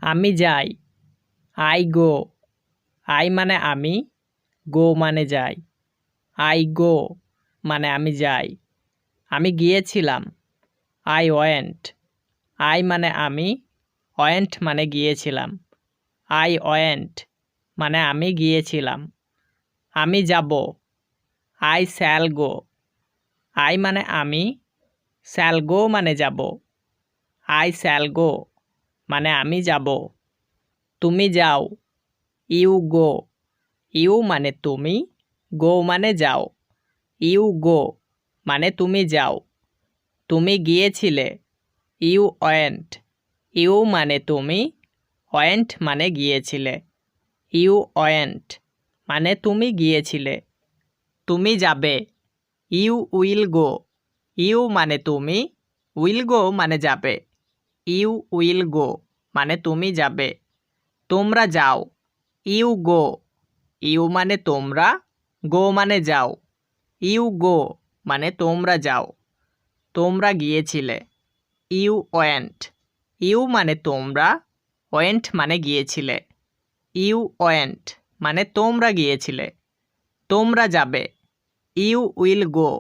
আমি যাই। I go. I মানে আমি, গো মানে যাই। আই গো মানে আমি যাই। আমি গিয়েছিলাম। I went. আই মানে আমি, ওয়েন্ট মানে গিয়েছিলাম। আই ওয়েন্ট মানে আমি গিয়েছিলাম। আমি যাব। I shall go. আই মানে আমি, শ্যাল গো মানে যাব। আই শ্যাল গো মানে আমি যাব। তুমি যাও। You go. ইউ মানে তুমি, গো মানে যাও। ইউ গো মানে তুমি যাও। তুমি গিয়েছিলে। You went. ইউ মানে তুমি, ওয়েন্ট মানে গিয়েছিলে। ইউ ওয়েন্ট মানে তুমি গিয়েছিলে। তুমি যাবে। You will go. ইউ মানে তুমি, উইল গো মানে যাবে। ইউ উইল গো মানে তুমি যাবে। তোমরা যাও। You go. ইউ মানে তোমরা, গো মানে যাও। ইউ গো মানে তোমরা যাও। তোমরা গিয়েছিলে। You went. ইউ মানে তোমরা, ওয়েন্ট মানে গিয়েছিলে। ইউ ওয়েন্ট মানে তোমরা গিয়েছিলে। তোমরা যাবে। You will go.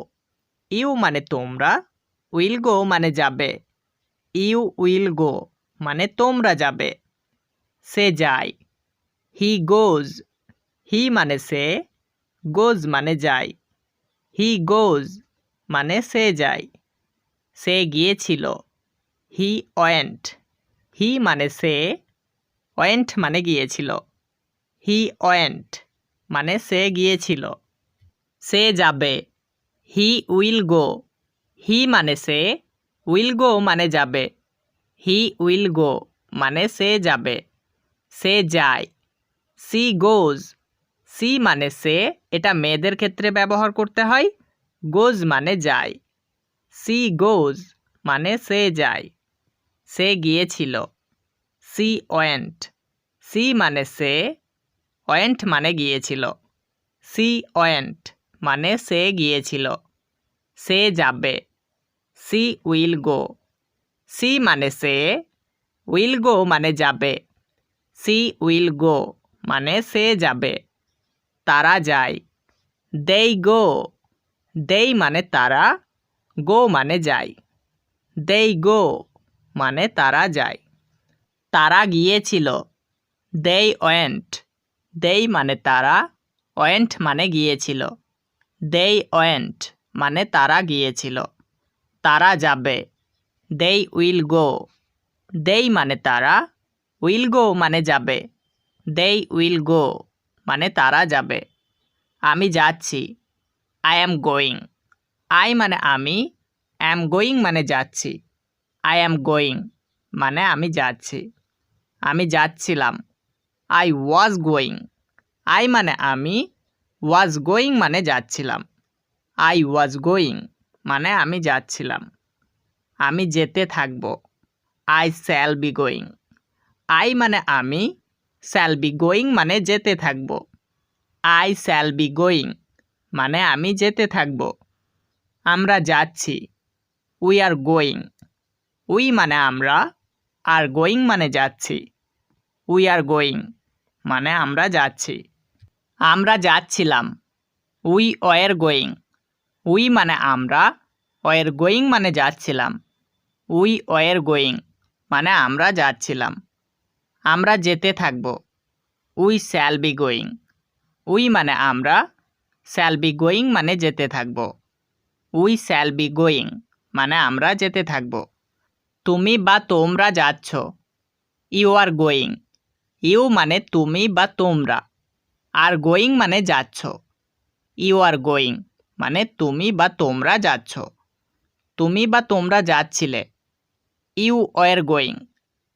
ইউ মানে তোমরা, উইল গো মানে যাবে। ইউ উইল গো মানে তোমরা যাবে। সে যায়। হি গোজ। হি মানে সে, গোজ মানে যায়। হি গোজ মানে সে যায়। সে গিয়েছিল। He went. হি মানে সে, ওয়েন্ট মানে গিয়েছিল। হি ওয়েন্ট মানে সে গিয়েছিল। সে যাবে। He will go. হি মানে সে, উইল গো মানে যাবে। হি উইল গো মানে সে যাবে। সে যায়। সি গোজ। সি মানে সে, এটা মেয়েদের ক্ষেত্রে ব্যবহার করতে হয়। গোজ মানে যায়। সি গোজ মানে সে যায়। সে গিয়েছিল। She went. সি মানে সে, ওয়েন্ট মানে গিয়েছিল। সি ওয়েন্ট মানে সে গিয়েছিল। সে যাবে। C will go. সি মানে সে, উইল গো মানে যাবে। সি উইল গো মানে সে যাবে। তারা যায়। দেই গো। দেই মানে তারা, গো মানে যায়। দেই গো মানে তারা যায়। তারা গিয়েছিল। দেই ওয়েন্ট। দেই মানে তারা, ওয়েন্ট মানে গিয়েছিল। দেই ওয়েন্ট মানে তারা গিয়েছিল। তারা যাবে। দেই উইল গো। দেই মানে তারা, উইল গো মানে যাবে। দেই উইল গো মানে তারা যাবে। আমি যাচ্ছি। I am going. আই মানে আমি, অ্যাম গোয়িং মানে যাচ্ছি। আই অ্যাম গোয়িং মানে আমি যাচ্ছি। আমি যাচ্ছিলাম। I was going. আই মানে আমি, ওয়াজ গোয়িং মানে যাচ্ছিলাম। আই ওয়াজ গোয়িং মানে আমি যাচ্ছিলাম। আমি যেতে থাকব। I shall be going. I মানে আমি, শ্যাল বি গোয়িং মানে যেতে থাকব। আই শ্যাল বি গোয়িং মানে আমি যেতে থাকব। আমরা যাচ্ছি। We are going. উই মানে আমরা, আর গোয়িং মানে যাচ্ছি। উই আর গোয়িং মানে আমরা যাচ্ছি। আমরা যাচ্ছিলাম। We were going. উই মানে আমরা, ওয়ার গোয়িং মানে যাচ্ছিলাম। উই ওয়ার গোয়িং মানে আমরা যাচ্ছিলাম। আমরা যেতে থাকব। We shall be going. We মানে আমরা, শ্যাল বি গোয়িং মানে যেতে থাকব। উই শ্যাল বি গোয়িং মানে আমরা যেতে থাকব। তুমি বা তোমরা যাচ্ছ। You are going. ইউ মানে তুমি বা তোমরা, আর গোয়িং মানে যাচ্ছ। ইউ আর গোয়িং মানে তুমি বা তোমরা যাচ্ছ। তুমি বা তোমরা যাচ্ছিলে। You were going.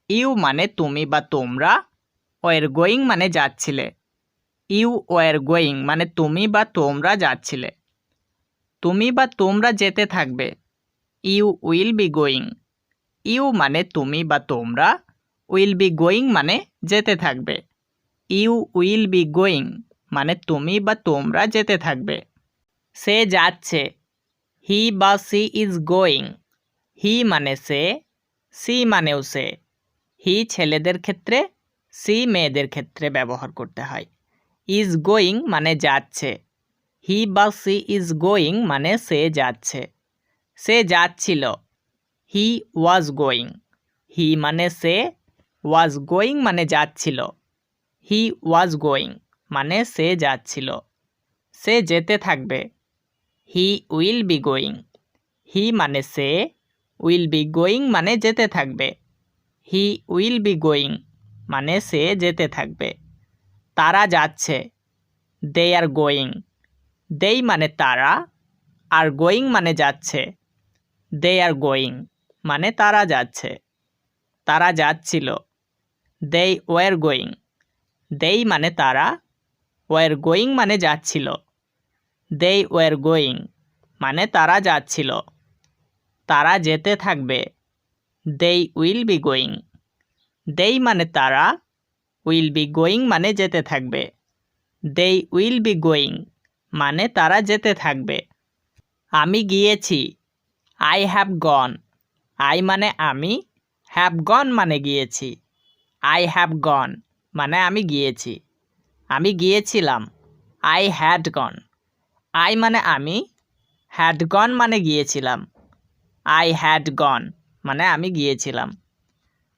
ইউ মানে তুমি বা তোমরা, ওয়ার গোয়িং মানে যাচ্ছিলে। ইউ ওয়ার গোয়িং মানে তুমি বা তোমরা যাচ্ছিলে। তুমি বা তোমরা যেতে থাকবে। You will be going. You মানে তুমি বা তোমরা, উইল বি গোয়িং মানে যেতে থাকবে। ইউ উইল বি গোয়িং মানে তুমি বা তোমরা যেতে থাকবে। সে যাচ্ছে। হি বা সি ইজ গোয়িং। হি মানে সে, সি মানেও সে। হি ছেলেদের ক্ষেত্রে, সি মেয়েদের ক্ষেত্রে ব্যবহার করতে হয়। ইজ গোয়িং মানে যাচ্ছে। হি বা সি ইজ গোয়িং মানে সে যাচ্ছে। সে যাচ্ছিল। হি ওয়াজ গোয়িং। হি মানে সে, ওয়াজ গোয়িং মানে যাচ্ছিল। হি ওয়াজ গোয়িং মানে সে যাচ্ছিল। সে যেতে থাকবে। He will be going. He মানে সে, উইল বি গোয়িং মানে যেতে থাকবে। হি উইল বি গোয়িং মানে সে যেতে থাকবে। তারা যাচ্ছে। দে আর গোয়িং। দেই মানে তারা, আর গোয়িং মানে যাচ্ছে। দে আর গোয়িং মানে তারা যাচ্ছে। তারা যাচ্ছিল। They were going. দেই মানে তারা, ওয়ার গোয়িং মানে যাচ্ছিল। দে ওয়ার গোয়িং মানে তারা যাচ্ছিল। তারা যেতে থাকবে। They will be going. They মানে তারা, উইল বি গোয়িং মানে যেতে থাকবে। দে উইল বি গোয়িং মানে তারা যেতে থাকবে। আমি গিয়েছি। I have gone. আই মানে আমি, হ্যাভ গন মানে গিয়েছি। আই হ্যাভ গন মানে আমি গিয়েছি। আমি গিয়েছিলাম। I had gone. আই মানে আমি, হ্যাড গন মানে গিয়েছিলাম। আই হ্যাড গন মানে আমি গিয়েছিলাম।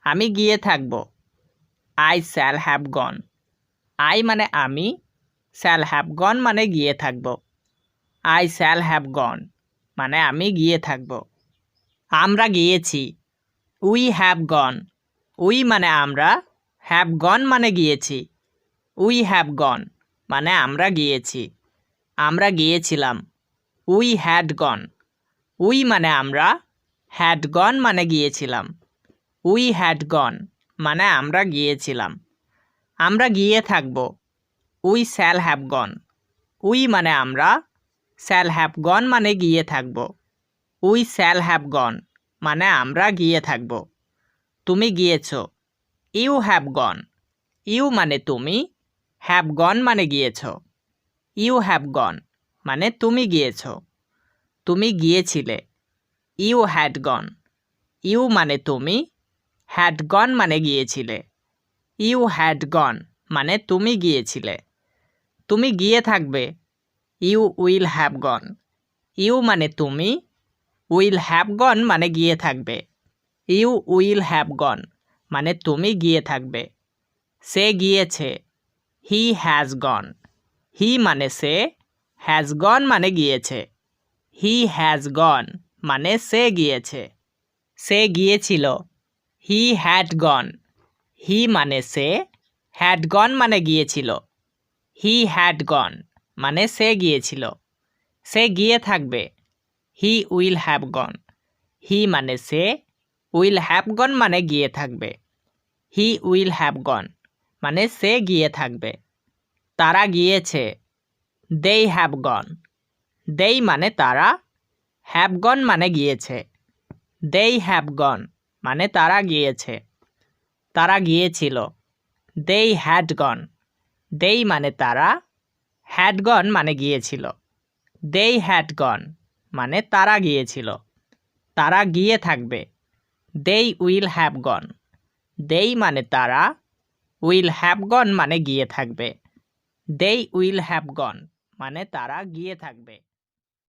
আমি গিয়ে থাকব। I shall have gone. I মানে আমি, শ্যাল হ্যাভ গন মানে গিয়ে থাকব। আই শ্যাল হ্যাভ গন মানে আমি গিয়ে থাকব। আমরা গিয়েছি। We have gone. উই মানে আমরা, হ্যাভ গন মানে গিয়েছি। উই হ্যাভ গন মানে আমরা গিয়েছি। আমরা গিয়েছিলাম। We had gone. উই মানে আমরা, হ্যাড গন মানে গিয়েছিলাম। উই হ্যাড গন মানে আমরা গিয়েছিলাম। আমরা গিয়ে থাকব। We shall have gone. We মানে আমরা, শ্যাল হ্যাভ গন মানে গিয়ে থাকব। উই শ্যাল হ্যাভ গন মানে আমরা গিয়ে থাকব। তুমি গিয়েছো। You have gone. ইউ মানে তুমি, হ্যাভ গন মানে গিয়েছ। ইউ হ্যাভ গন মানে তুমি গিয়েছ। তুমি গিয়েছিলে। You had gone. ইউ মানে তুমি, হ্যাড গন মানে গিয়েছিলে। ইউ হ্যাড গন মানে তুমি গিয়েছিলে। তুমি গিয়ে থাকবে। You will have gone. You মানে তুমি, উইল হ্যাভ গন মানে গিয়ে থাকবে। ইউ উইল হ্যাভ গন মানে তুমি গিয়ে থাকবে। সে গিয়েছে। He has gone. হি মানে সে, হ্যাজ গন মানে গিয়েছে। হি হ্যাজ গন মানে সে গিয়েছে। সে গিয়েছিল। He had gone. হি মানে সে, হ্যাড গন মানে গিয়েছিল। হি হ্যাড গন মানে সে গিয়েছিল। সে গিয়ে থাকবে। হি উইল হ্যাভ গন। হি মানে সে, উইল হ্যাভ গন মানে গিয়ে থাকবে। হি উইল হ্যাভ গন মানে সে গিয়ে থাকবে। তারা গিয়েছে। দেই হ্যাভ গন। দেই মানে তারা, হ্যাভ গন মানে গিয়েছে। দেই হ্যাভ গন মানে তারা গিয়েছে। তারা গিয়েছিল। দেই হ্যাড গন। দেই মানে তারা, হ্যাড গন মানে গিয়েছিল। দেই হ্যাড গন মানে তারা গিয়েছিল। তারা গিয়ে থাকবে। দেই উইল হ্যাভ গন। দেই মানে তারা, উইল হ্যাভ গন মানে গিয়ে থাকবে। দেই উইল হ্যাভ গন মানে তারা গিয়ে থাকবে।